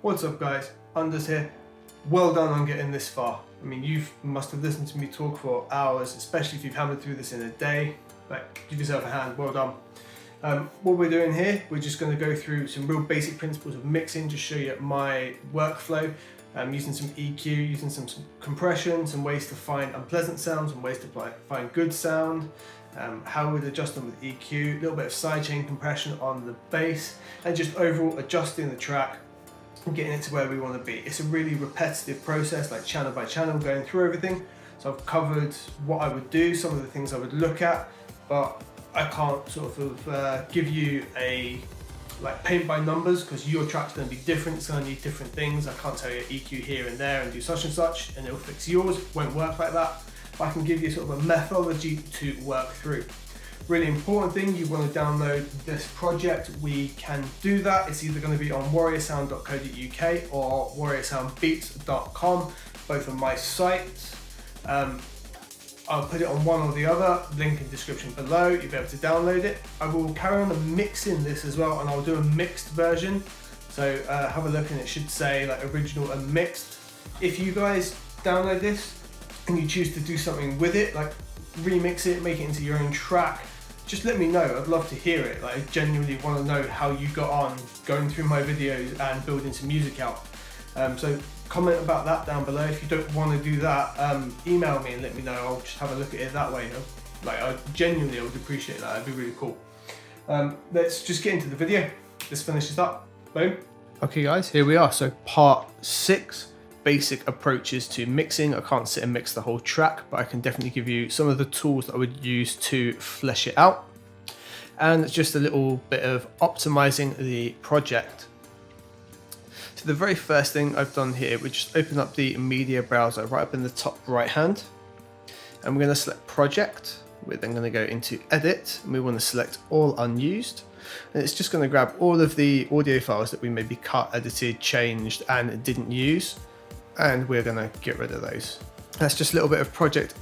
What's up guys, Anders here. Well done on getting this far. I mean, you must have listened to me talk for hours, especially if you've hammered through this in a day. Like, give yourself a hand, well done. What we're doing here, we're just going to go through some real basic principles of mixing, just show you my workflow, using some EQ, using some compression, some ways to find unpleasant sounds and ways to find good sound, how we'd adjust them with EQ, a little bit of sidechain compression on the bass, and just overall adjusting the track and getting it to where we want to be. It's a really repetitive process, like channel by channel, going through everything. So I've covered what I would do, some of the things I would look at, but I can't sort of give you a paint by numbers, because your track's going to be different, it's going to need different things. I can't tell you EQ here and there and do such and such and it'll fix yours. It won't work like that, but I can give you sort of a methodology to work through. Really important thing, you want to download this project. We can do that. It's either going to be on warriorsound.co.uk or warriorsoundbeats.com, both on my sites. I'll put it on one or the other, link in description below, you'll be able to download it. I will carry on mixing this as well, and I'll do a mixed version. So have a look and it should say like original and mixed. If you guys download this and you choose to do something with it, like remix it, make it into your own track, just let me know. I'd love to hear it. Like, I genuinely want to know how you got on going through my videos and building some music out. So comment about that down below. If you don't want to do that, email me and let me know. I'll just have a look at it that way. Like, I genuinely would appreciate that. It'd be really cool. Let's just get into the video. Let's finish this up. Boom. Okay guys, here we are. So part 6. Basic approaches to mixing. I can't sit and mix the whole track, but I can definitely give you some of the tools that I would use to flesh it out. And it's just a little bit of optimizing the project. So the very first thing I've done here, we just open up the media browser right up in the top right hand, and we're going to select project. We're then going to go into edit, and we want to select all unused. And it's just going to grab all of the audio files that we maybe cut, edited, changed, and didn't use. And we're going to get rid of those. That's just a little bit of project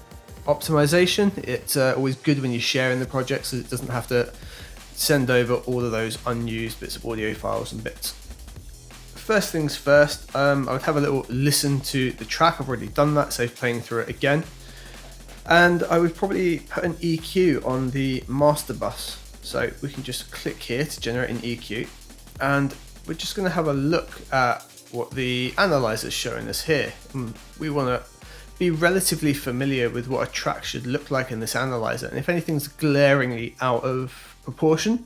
optimization. It's always good when you're sharing the project, so it doesn't have to send over all of those unused bits of audio files and bits. First things first, I would have a little listen to the track. I've already done that, so playing through it again. And I would probably put an EQ on the master bus. So we can just click here to generate an EQ. And we're just going to have a look at what the analyzer is showing us here. We want to be relatively familiar with what a track should look like in this analyzer, and if anything's glaringly out of proportion,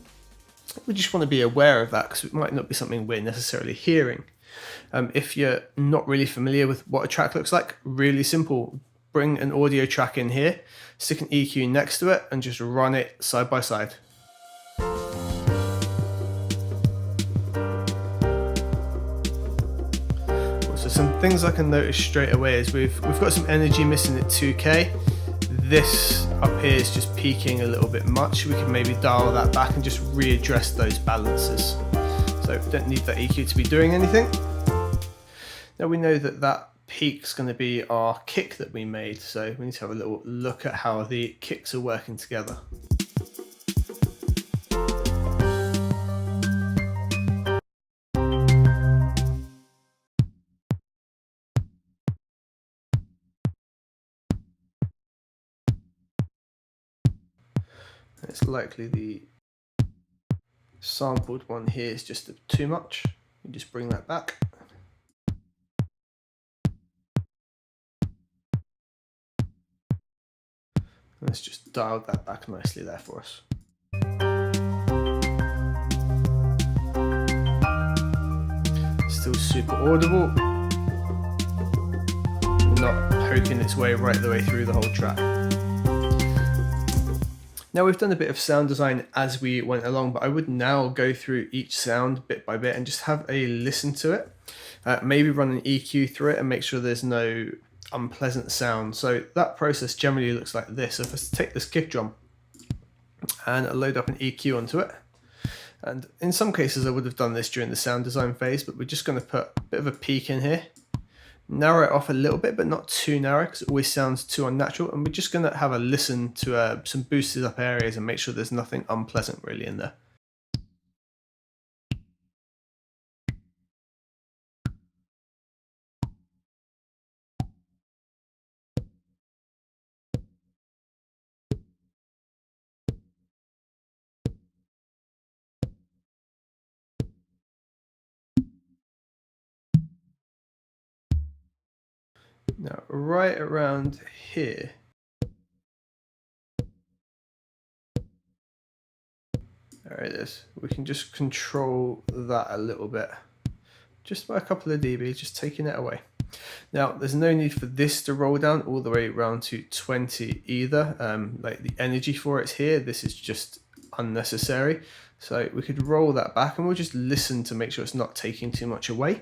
we just want to be aware of that, because it might not be something we're necessarily hearing. If you're not really familiar with what a track looks like, really simple. Bring an audio track in here, stick an EQ next to it, and just run it side by side. So some things I can notice straight away is we've got some energy missing at 2K. This up here is just peaking a little bit much. We can maybe dial that back and just readdress those balances. So we don't need that EQ to be doing anything. Now we know that that peak's going to be our kick that we made. So we need to have a little look at how the kicks are working together. It's likely the sampled one here is just too much. You just bring that back. Let's just dial that back nicely there for us. Still super audible. Not poking its way right the way through the whole track. Now we've done a bit of sound design as we went along, but I would now go through each sound bit by bit and just have a listen to it. Maybe run an EQ through it and make sure there's no unpleasant sound. So that process generally looks like this. So if I take this kick drum and load up an EQ onto it, and in some cases I would have done this during the sound design phase, but we're just going to put a bit of a peak in here. Narrow it off a little bit, but not too narrow, because it always sounds too unnatural. And we're just going to have a listen to some boosted up areas and make sure there's nothing unpleasant really in there. Now, right around here, there it is. We can just control that a little bit, just by a couple of dB, just taking it away. Now, there's no need for this to roll down all the way around to 20 either. Like the energy for it's here. This is just unnecessary. So we could roll that back and we'll just listen to make sure it's not taking too much away.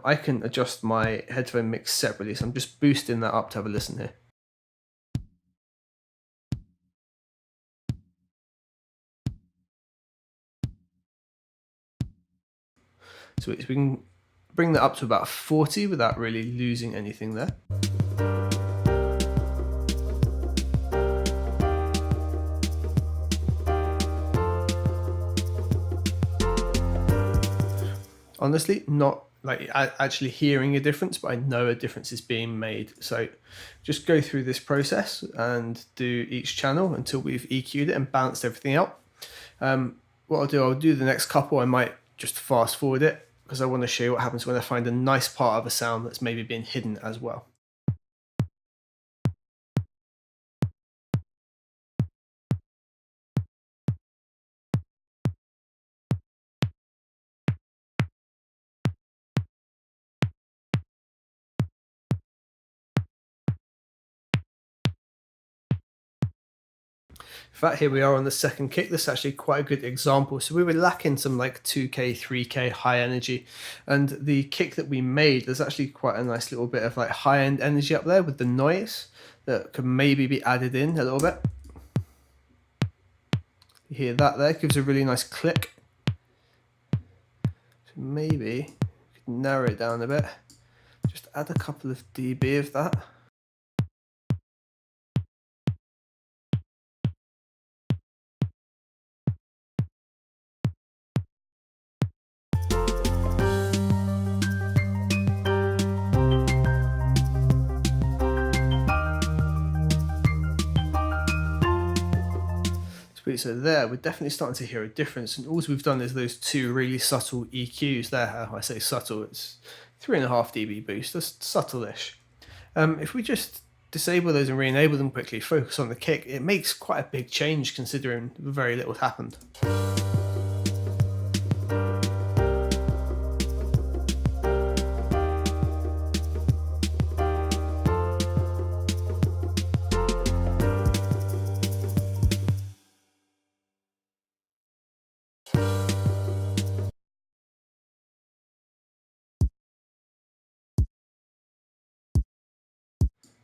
I can adjust my headphone mix separately, so I'm just boosting that up to have a listen here. So we can bring that up to about 40 without really losing anything there. Honestly, not like actually hearing a difference, but I know a difference is being made. So just go through this process and do each channel until we've EQ'd it and balanced everything out. What I'll do the next couple, I might just fast forward it because I want to show you what happens when I find a nice part of a sound that's maybe been hidden as well. In fact, here we are on the second kick. This is actually quite a good example. So we were lacking some like 2K, 3K high energy. And the kick that we made, there's actually quite a nice little bit of like high end energy up there with the noise that could maybe be added in a little bit. You hear that there? Gives a really nice click. So maybe we could narrow it down a bit. Just add a couple of dB of that. So there, we're definitely starting to hear a difference. And all we've done is those two really subtle EQs there. I say subtle, it's 3.5 dB boost. That's subtle-ish. If we just disable those and re-enable them quickly, focus on the kick, it makes quite a big change considering very little happened.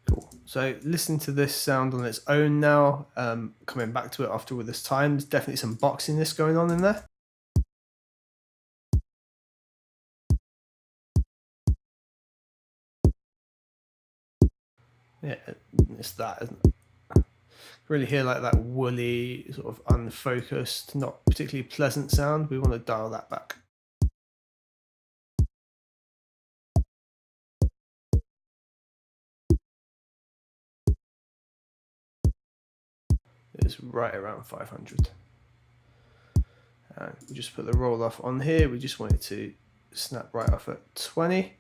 Cool. So listening to this sound on its own now, coming back to it after all this time, there's definitely some boxiness going on in there. Yeah, it's that, isn't it? Really hear like that woolly, sort of unfocused, not particularly pleasant sound. We want to dial that back. It's right around 500. And we just put the roll off on here. We just want it to snap right off at 20.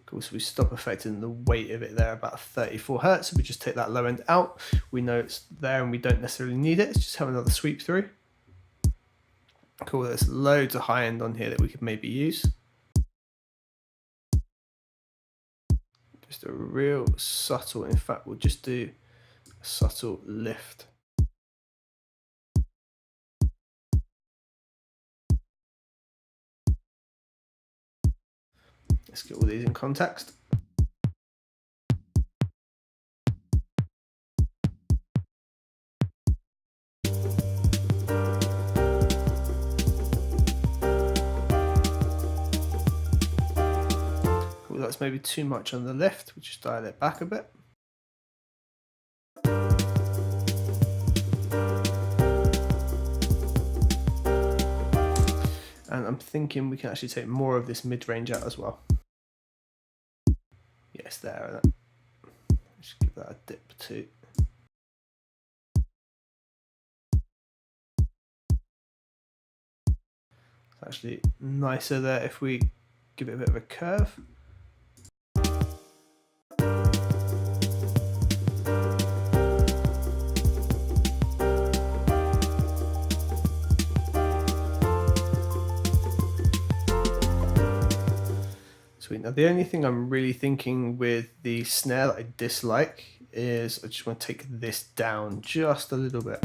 Cool, so we stop affecting the weight of it there about 34 Hertz. So we just take that low end out. We know it's there and we don't necessarily need it. Let's just have another sweep through. Cool, there's loads of high end on here that we could maybe use. Just a real subtle, in fact, we'll just do a subtle lift. Let's get all these in context. Cool, that's maybe too much on the lift. We'll just dial it back a bit. And I'm thinking we can actually take more of this mid-range out as well. Yes, there. Just give that a dip too. It's actually nicer there if we give it a bit of a curve. Sweet. Now the only thing I'm really thinking with the snare that I dislike is I just want to take this down just a little bit.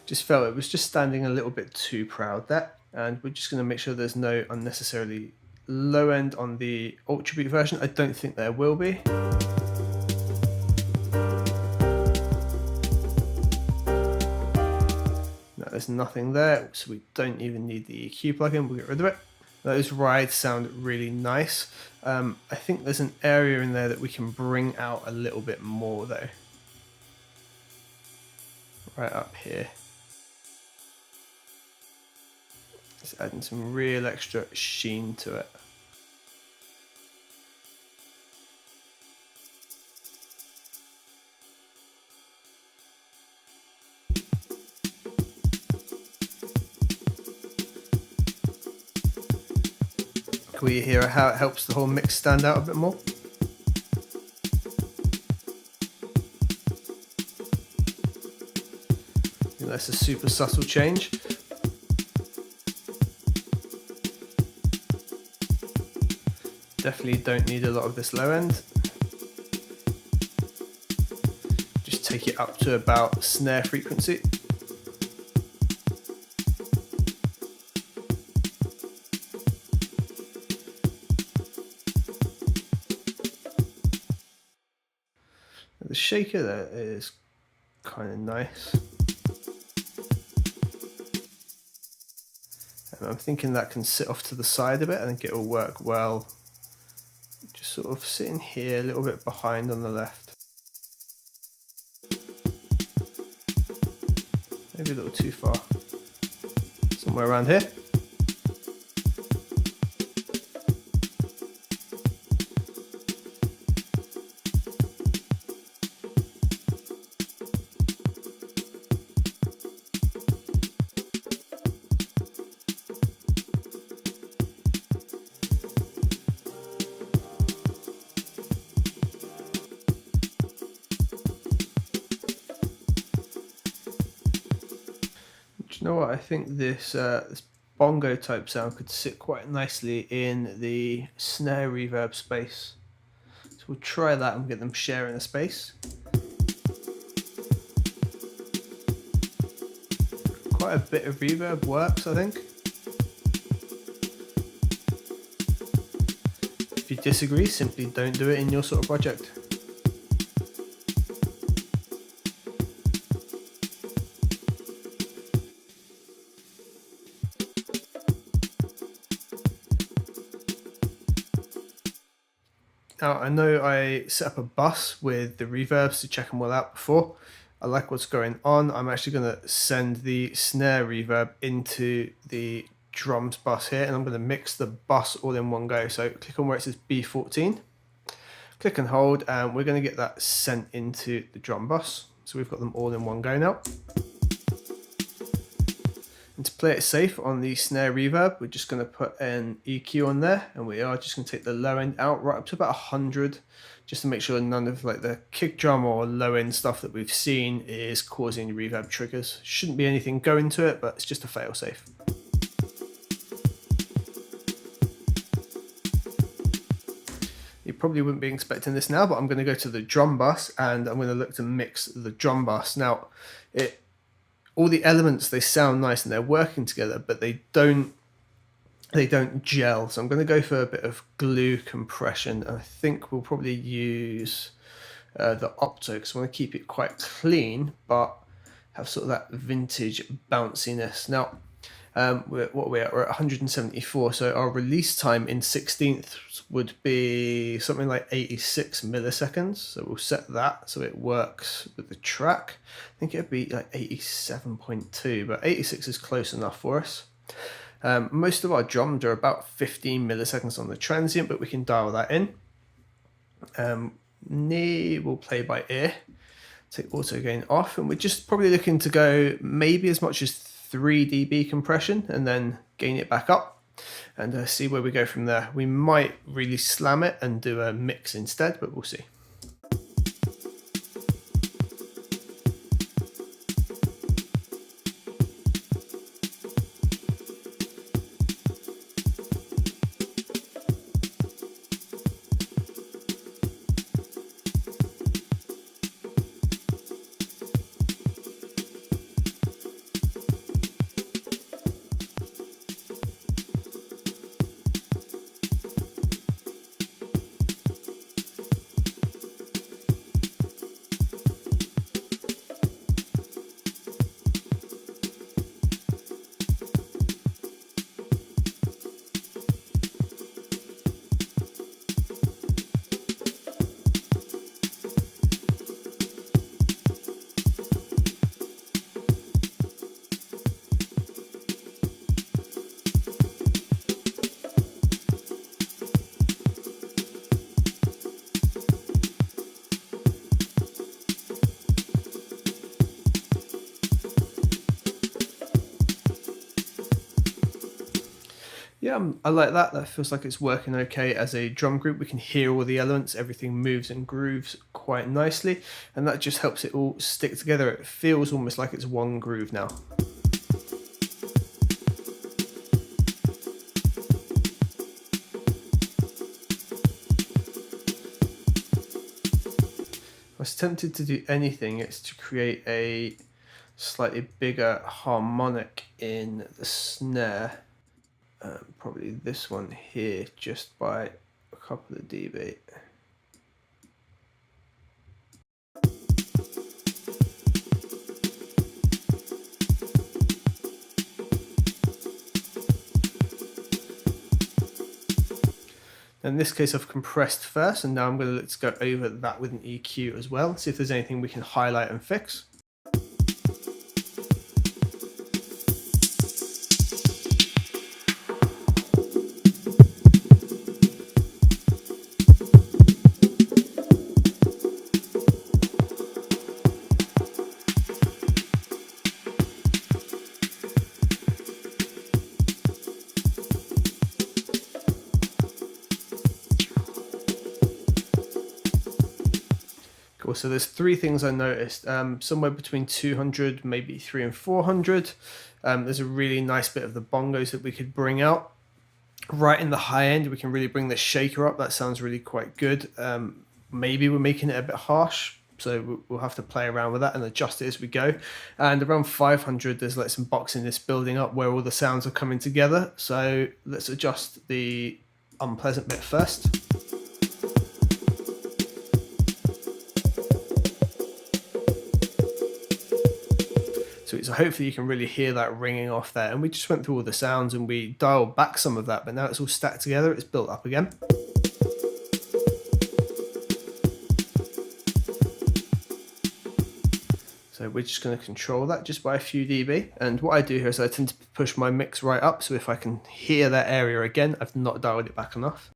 Just felt it was just standing a little bit too proud there, and we're just going to make sure there's no unnecessarily low end on the Ultra Beat version. I don't think there will be. No, there's nothing there, so we don't even need the EQ plugin. We'll get rid of it. Those rides sound really nice. I think there's an area in there that we can bring out a little bit more though. Right up here. Just adding some real extra sheen to it. Can we hear how it helps the whole mix stand out a bit more? I think that's a super subtle change. Definitely don't need a lot of this low end. Just take it up to about snare frequency. The shaker there is kind of nice. And I'm thinking that can sit off to the side a bit. I think it will work well. Just sort of sitting here a little bit behind on the left. Maybe a little too far. Somewhere around here. You know what, I think this this bongo type sound could sit quite nicely in the snare reverb space. So we'll try that and get them sharing a space. Quite a bit of reverb works, I think. If you disagree, simply don't do it in your sort of project. Now I know I set up a bus with the reverbs to check them all out before. I like what's going on. I'm actually going to send the snare reverb into the drums bus here, and I'm going to mix the bus all in one go. So click on where it says B14, click and hold, and we're going to get that sent into the drum bus. So we've got them all in one go now. And to play it safe on the snare reverb, we're just going to put an EQ on there, and we are just going to take the low end out right up to about 100, just to make sure none of like the kick drum or low end stuff that we've seen is causing reverb triggers. Shouldn't be anything going to it, but it's just a fail safe. You probably wouldn't be expecting this now, but I'm going to go to the drum bus and I'm going to look to mix the drum bus. Now, all the elements, they sound nice and they're working together, but they don't gel. So I'm going to go for a bit of glue compression. I think we'll probably use the Opto, because I want to keep it quite clean, but have sort of that vintage bounciness. Now, We're at 174, so our release time in 16ths would be something like 86 milliseconds. So we'll set that so it works with the track. I think it'd be like 87.2, but 86 is close enough for us. Most of our drums are about 15 milliseconds on the transient, but we can dial that in. Knee will play by ear. Take auto gain off, and we're just probably looking to go maybe as much as 3 dB compression and then gain it back up and see where we go from there. We might really slam it and do a mix instead, but we'll see. Yeah, I like that. That feels like it's working okay as a drum group. We can hear all the elements, everything moves and grooves quite nicely, and that just helps it all stick together. It feels almost like it's one groove now. I was tempted to do anything, it's to create a slightly bigger harmonic in the snare. Probably this one here, just by a couple of dB. In this case, I've compressed first, and now I'm going to let's go over that with an EQ as well, see if there's anything we can highlight and fix. Cool, so there's 3 things I noticed, somewhere between 200, maybe 300 and 400. There's a really nice bit of the bongos that we could bring out. Right in the high end, we can really bring the shaker up. That sounds really quite good. Maybe we're making it a bit harsh, so we'll have to play around with that and adjust it as we go. And around 500, there's like some boxiness building up where all the sounds are coming together. So let's adjust the unpleasant bit first. So hopefully you can really hear that ringing off there. And we just went through all the sounds and we dialed back some of that, but now it's all stacked together, it's built up again. So we're just going to control that just by a few dB. And what I do here is I tend to push my mix right up, so if I can hear that area again, I've not dialed it back enough.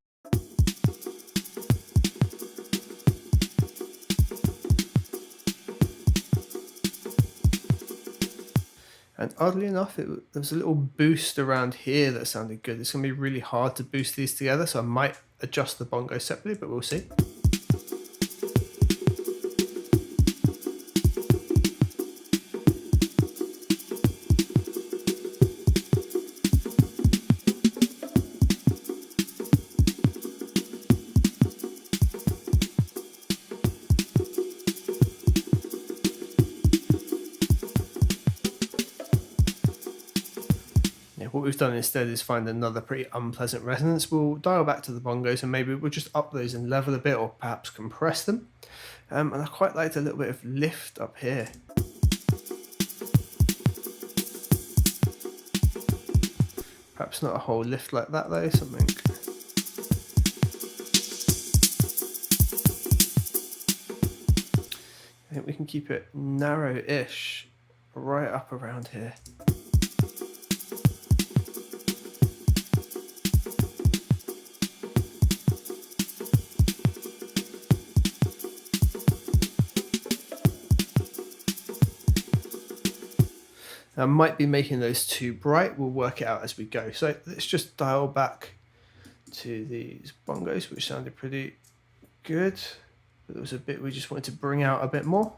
And oddly enough, there was a little boost around here that sounded good. It's going to be really hard to boost these together, so I might adjust the bongo separately, but we'll see. What we've done instead is find another pretty unpleasant resonance. We'll dial back to the bongos and maybe we'll just up those and level a bit, or perhaps compress them. And I quite liked a little bit of lift up here. Perhaps not a whole lift like that though, something. I think we can keep it narrow-ish right up around here. I might be making those too bright, we'll work it out as we go. So let's just dial back to these bongos, which sounded pretty good. But there was a bit we just wanted to bring out a bit more.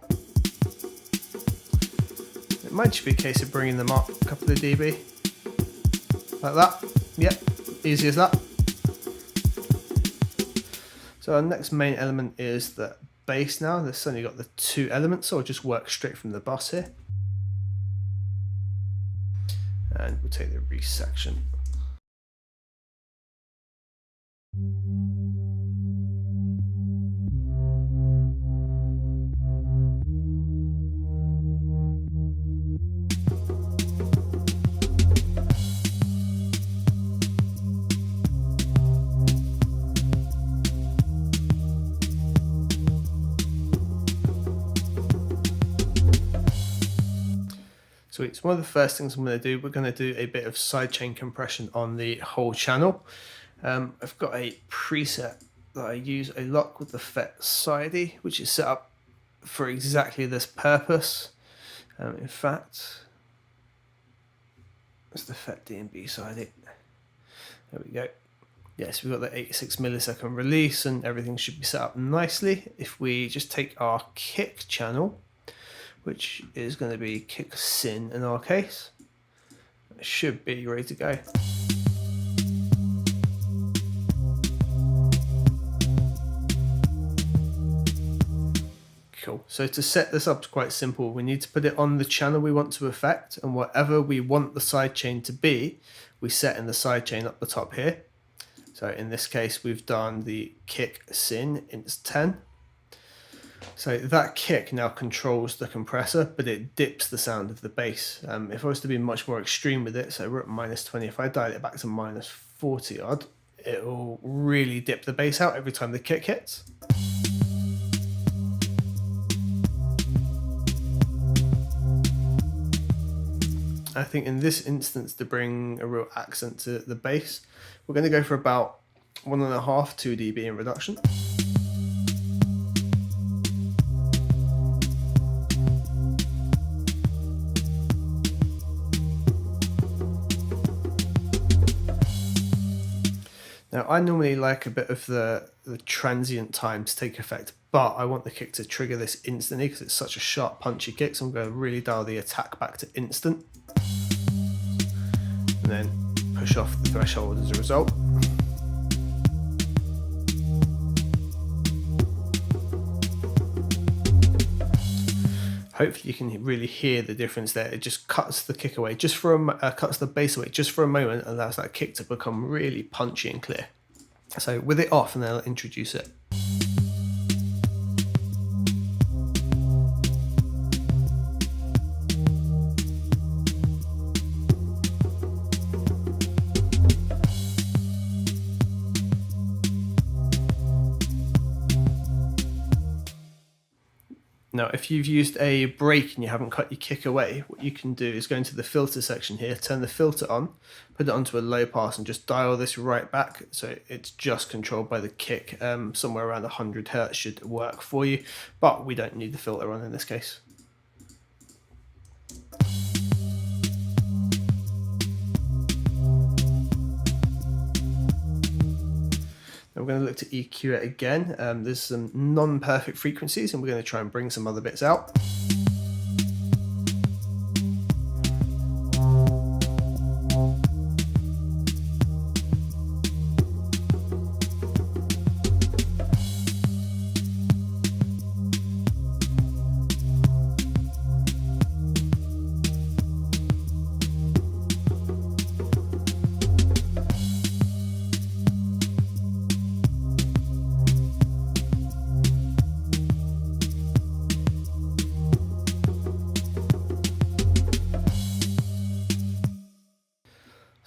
It might just be a case of bringing them up a couple of dB. Like that. Yep, easy as that. So our next main element is the bass now. This only got the 2 elements, so I'll just work straight from the bus here. And we'll take the resection. Sweet. So one of the first things I'm going to do, we're going to do a bit of sidechain compression on the whole channel. I've got a preset that I use a lot called the Pt6, which is set up for exactly this purpose. In fact, it's the Pt D&B side. There we go. Yes, we've got the 86 millisecond release and everything should be set up nicely. If we just take our kick channel, which is going to be kick sin in our case, it should be ready to go. Cool. So to set this up is quite simple. We need to put it on the channel we want to affect, and whatever we want the sidechain to be, we set in the sidechain up the top here. So in this case, we've done the kick sin int 10. So that kick now controls the compressor, but it dips the sound of the bass. If I was to be much more extreme with it, so we're at -20, if I dial it back to -40 odd, it will really dip the bass out every time the kick hits. I think in this instance, to bring a real accent to the bass, we're going to go for about 1.5 to 2 dB in reduction. Now I normally like a bit of the transient time to take effect, but I want the kick to trigger this instantly because it's such a sharp punchy kick, so I'm going to really dial the attack back to instant. And then push off the threshold as a result. Hopefully you can really hear the difference there. It just cuts the kick away, just for cuts the bass away just for a moment, and allows that kick to become really punchy and clear. So with it off, and then I'll introduce it. Now, if you've used a break and you haven't cut your kick away, what you can do is go into the filter section here, turn the filter on, put it onto a low pass, and just dial this right back so it's just controlled by the kick. Somewhere around 100 Hz should work for you, but we don't need the filter on in this case. We're going to look to EQ it again. There's some non-perfect frequencies, and we're going to try and bring some other bits out.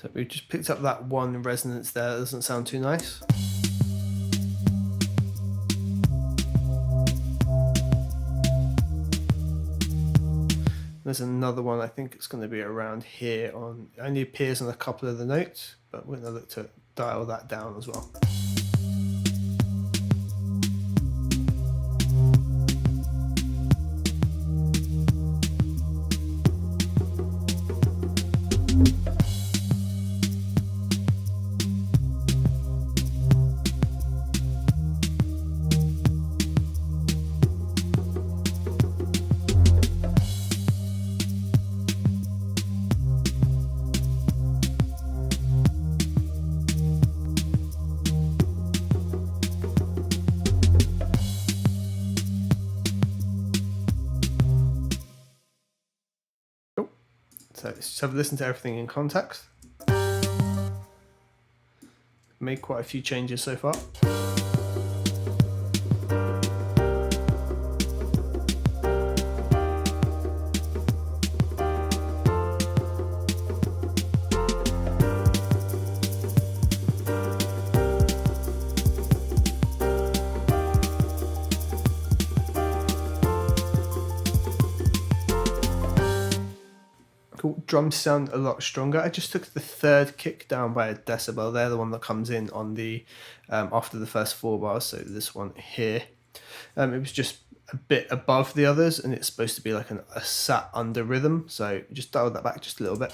So we've just picked up that one resonance there. That doesn't sound too nice. There's another one, I think it's going to be around here on, it only appears on a couple of the notes, but we're going to look to dial that down as well. So let's just have a listen to everything in context. Made quite a few changes so far. Cool. Drums sound a lot stronger. I just took the third kick down by a decibel. They're the one that comes in on the after the first 4 bars. So this one here, it was just a bit above the others, and it's supposed to be like a sat under rhythm. So just dial that back just a little bit.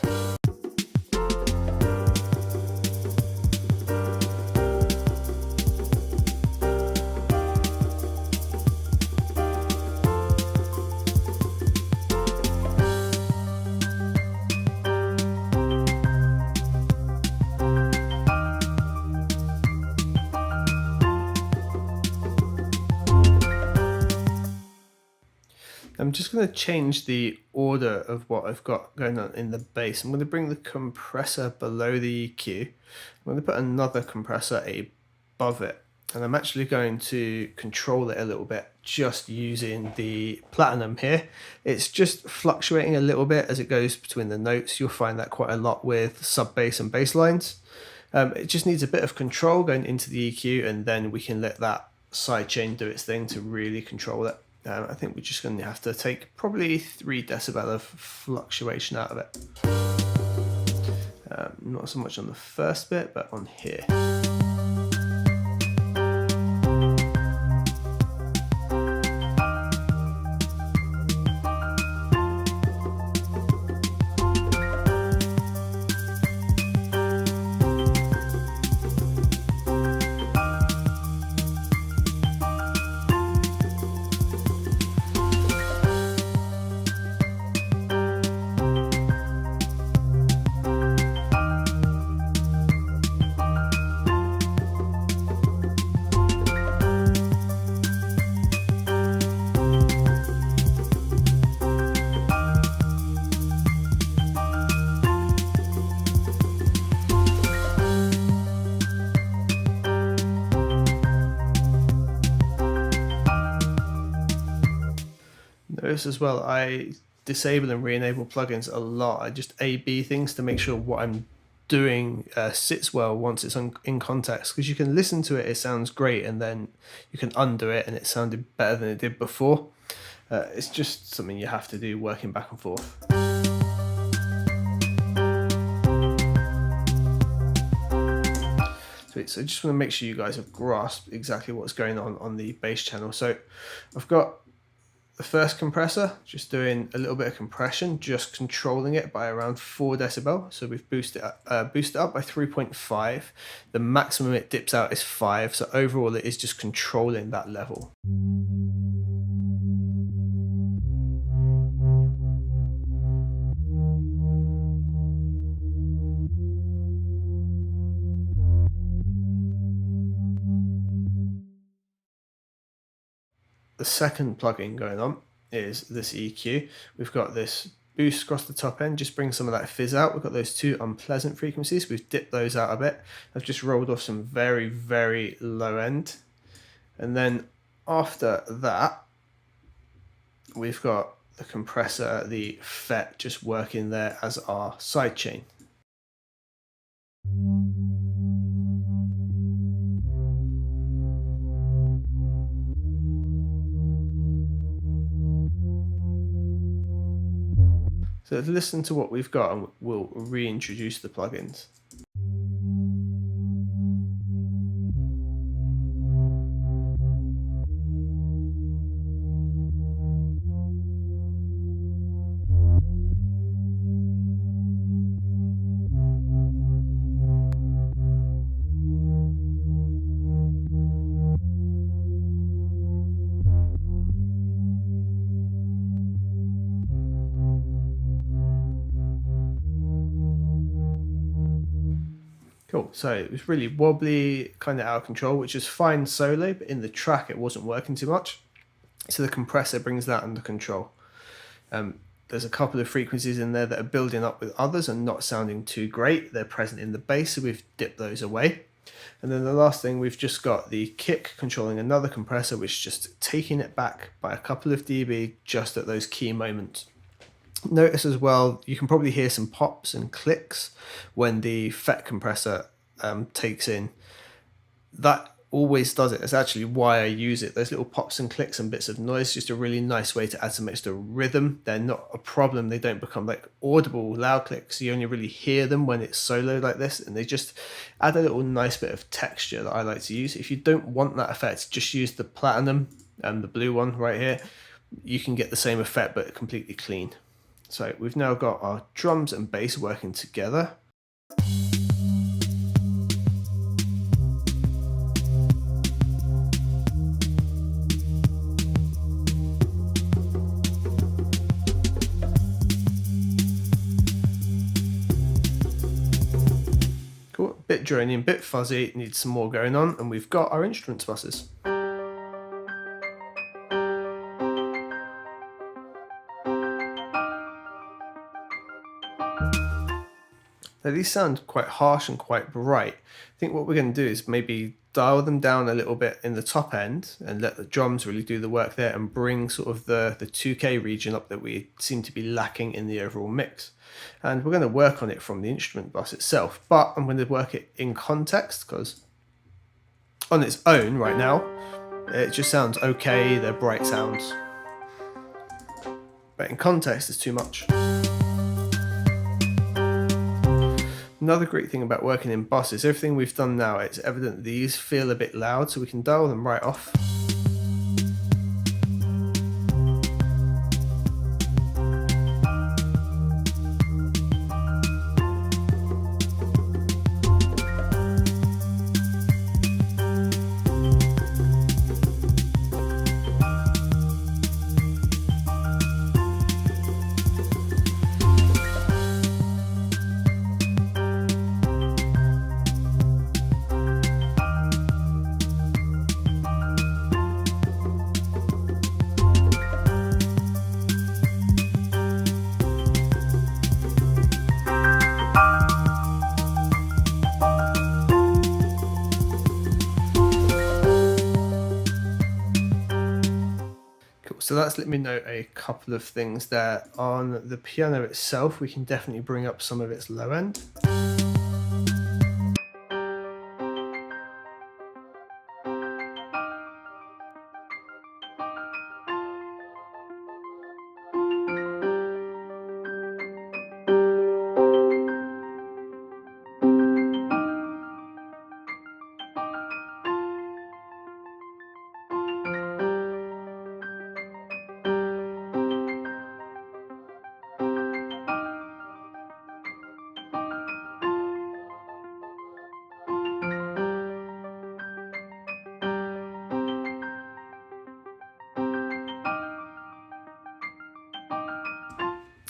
I'm just going to change the order of what I've got going on in the bass. I'm going to bring the compressor below the EQ. I'm going to put another compressor above it. And I'm actually going to control it a little bit just using the platinum here. It's just fluctuating a little bit as it goes between the notes. You'll find that quite a lot with sub bass and bass lines. It just needs a bit of control going into the EQ, and then we can let that sidechain do its thing to really control it. I think we're just going to have to take probably 3 decibel of fluctuation out of it. Not so much on the first bit, but on here. Notice as well, I disable and re-enable plugins a lot. I just A/B things to make sure what I'm doing sits well once it's in context, because you can listen to it, it sounds great, and then you can undo it and it sounded better than it did before. It's just something you have to do, working back and forth. Sweet. So I just want to make sure you guys have grasped exactly what's going on the bass channel. So I've got the first compressor, just doing a little bit of compression, just controlling it by around 4 decibel. So we've boosted it up by 3.5. The maximum it dips out is 5. So overall, it is just controlling that level. The second plugin going on is this EQ. We've got this boost across the top end, just bring some of that fizz out. We've got those 2 unpleasant frequencies. We've dipped those out a bit. I've just rolled off some very, very low end. And then after that, we've got the compressor, the FET, just working there as our sidechain. So let's listen to what we've got and we'll reintroduce the plugins. Cool, so it was really wobbly, kind of out of control, which is fine solo, but in the track it wasn't working too much. So the compressor brings that under control. There's a couple of frequencies in there that are building up with others and not sounding too great. They're present in the bass, so we've dipped those away. And then the last thing, we've just got the kick controlling another compressor, which is just taking it back by a couple of dB just at those key moments. Notice as well, you can probably hear some pops and clicks when the FET compressor takes in. That always does it. It's actually why I use it. Those little pops and clicks and bits of noise, just a really nice way to add some extra rhythm. They're not a problem. They don't become like audible loud clicks. You only really hear them when it's solo like this, and they just add a little nice bit of texture that I like to use. If you don't want that effect, just use the platinum and the blue one right here. You can get the same effect but completely clean. So we've now got our drums and bass working together. Cool, bit drony, bit fuzzy, needs some more going on, and we've got our instruments buses. Now these sound quite harsh and quite bright. I think what we're going to do is maybe dial them down a little bit in the top end and let the drums really do the work there and bring sort of the 2K region up that we seem to be lacking in the overall mix. And we're going to work on it from the instrument bus itself, but I'm going to work it in context because on its own right now, it just sounds okay, they're bright sounds. But in context, it's too much. Another great thing about working in buses, everything we've done now, it's evident that these feel a bit loud, so we can dial them right off. So that's let me know a couple of things there. On the piano itself, we can definitely bring up some of its low end.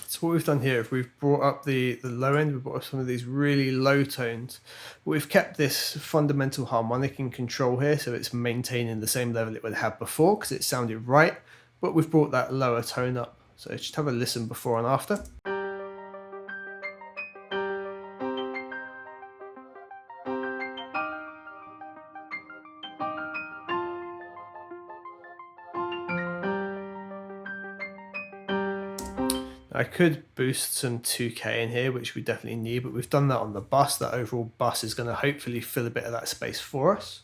So what we've done here, if we've brought up the low end, we've brought up some of these really low tones, but we've kept this fundamental harmonic in control here, so it's maintaining the same level it would have before because it sounded right, but we've brought that lower tone up. So just have a listen before and after. I could boost some 2K in here, which we definitely need, but we've done that on the bus. That overall bus is going to hopefully fill a bit of that space for us.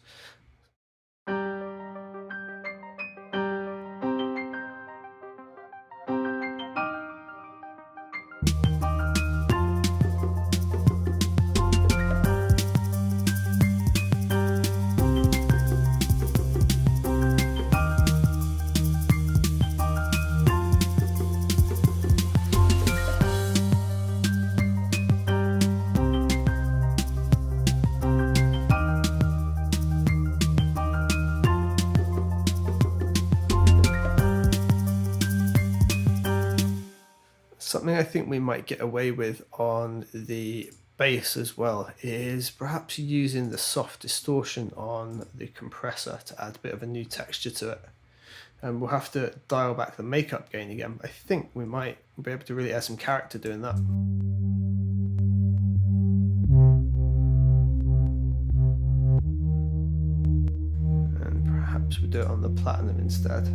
Something I think we might get away with on the bass as well is perhaps using the soft distortion on the compressor to add a bit of a new texture to it. And we'll have to dial back the makeup gain again. I think we might be able to really add some character doing that. And perhaps we do it on the platinum instead.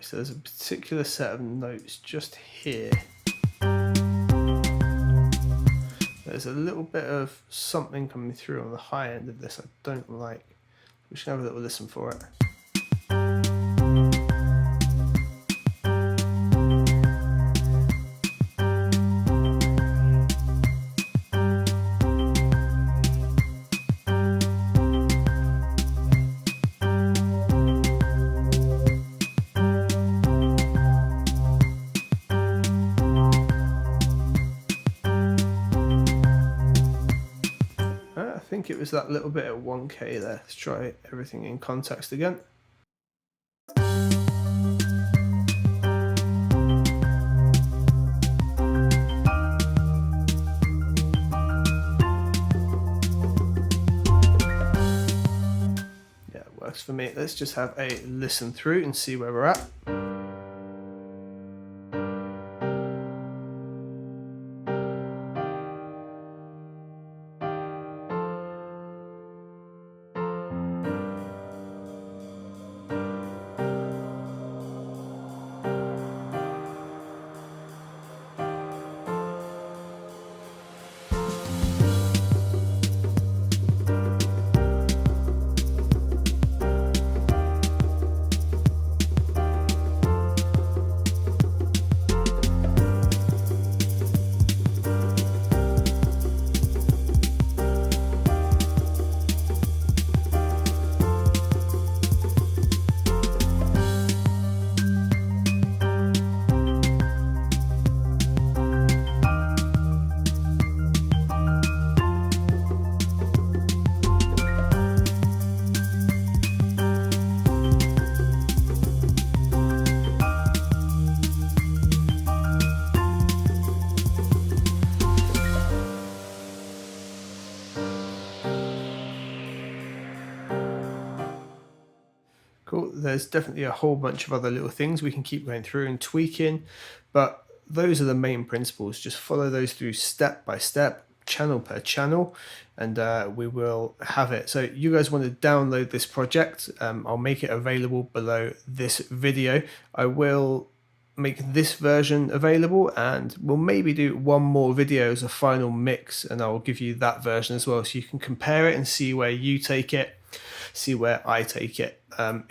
So there's a particular set of notes just here. There's a little bit of something coming through on the high end of this I don't like. We should have a little listen for it. I think it was that little bit at 1K there. Let's try everything in context again. Yeah, it works for me. Let's just have a listen through and see where we're at. Cool. There's definitely a whole bunch of other little things we can keep going through and tweaking, but those are the main principles. Just follow those through step by step, channel per channel, and we will have it. So you guys want to download this project, I'll make it available below this video. I will make this version available, and we'll maybe do one more video as a final mix, and I'll give you that version as well, so you can compare it and see where you take it, see where I take it.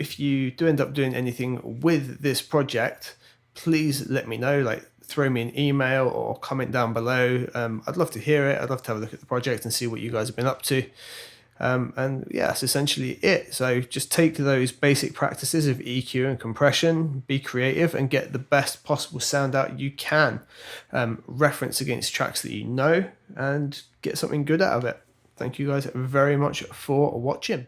If you do end up doing anything with this project, please let me know, like throw me an email or comment down below. I'd love to hear it. I'd love to have a look at the project and see what you guys have been up to. And yeah, that's essentially it. So just take those basic practices of EQ and compression, be creative, and get the best possible sound out you can. Reference against tracks that you know, and get something good out of it. Thank you guys very much for watching.